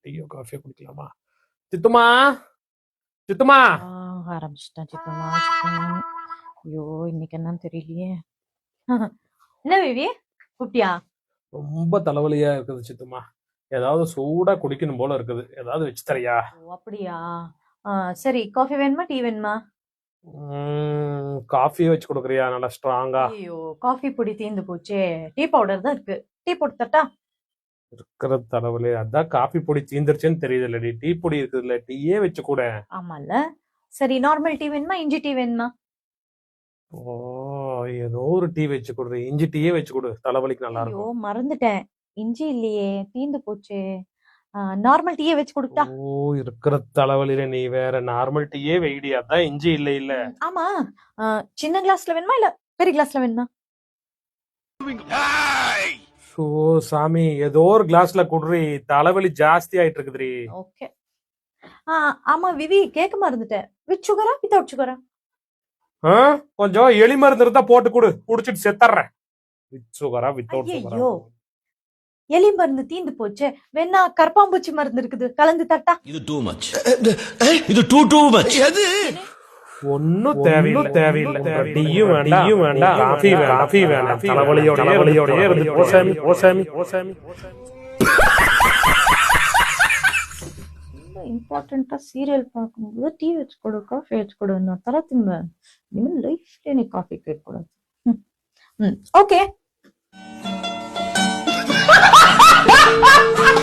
டீயோ காஃபியோ குடிக்கலாமா? சித்துமா, சித்துமா. ஆரம்பிச்சிட்டேன் சித்தம்மா சித்தம்மா. ஐயோ இன்னைக்கு என்னன்னு தெரியலையே. என்ன பேபி கூப்பிட்டியா? ரொம்ப தலைவலியா இருக்குது சித்துமா. ஏதாவது சூடா குடிக்கணும் போல இருக்குது. ஏதாவது வச்சு தரியா? ஓ அப்படியா? சரி காஃபி வேணுமா டீ வேணுமா? காஃபியே வச்சு கொடுக்குறியா நல்லா ஸ்ட்ராங்கா? ஐயோ காஃபி பொடி தீர்ந்து போச்சே, டீ பவுடர் தான் இருக்கு, டீ போட்டு தட்டா? இருக்கிற தலைவலி அதான் காஃபி பொடி தீந்துருச்சுன்னு தெரியுது இல்லடி. டீ பொடி இருக்குதுல்ல, டீயே வச்சு கூட. ஆமால. சரி நார்மல் டீ வேணுமா இஞ்சி டீ வேணுமா? ஓ ஏதோ ஒரு டீ வச்சு கொடுறேன். இஞ்சி டீயே வச்சு கொடு, தலைவலிக்கு நல்லா ஐயோ இருக்கும். மறந்துட்டேன், இஞ்சி இல்லையே தீந்து போச்சே. நார்மல் டீயே வச்சு கொடுத்தா? ஓ இருக்கிற தலைவலியில நீ வேற நார்மல் டீயே வெயிடி. அதான் இஞ்சி இல்ல இல்ல. ஆமா. சின்ன கிளாஸ்ல வேணுமா இல்ல பெரிய கிளாஸ்ல வேணுமா? ஸோ சாமி ஏதோ ஒரு கிளாஸ்ல குடுறி, தலைவலி ஜாஸ்தி ஆயிட்டு இருக்குதுரி. ஓகே. ஆமா விவி கேட்க மறந்துட்டேன், வித் சுகரா வித்தவுட் சுகரா? கொஞ்சம் எலி மருந்து இருந்தா போட்டு கொடு, குடிச்சிட்டு செத்தறேன். With சுகரா without சுகரா? ஐயோ எலி மருந்து தீந்து போச்சே, வேணா கற்பாம்பூச்சி மருந்து இருக்குது கலந்து தட்டா? இது டூ மச், இது டூ மச். ஒன்னும் தேவையில்லை. டீயும் வேண்டாம், காஃபி வேண்டாம். தலைவலியோடயே இருந்து ஓசாமி. இம்பார்ட்டண்டா சீரியல் பார்க்கும்போது டீ வச்சு கொடு காஃபி வச்சு கொடு, நான் தர திம்பேன். இனிமேல் லைஃப்ல நீ காஃபி கேட்க கூடாது. ஓகே.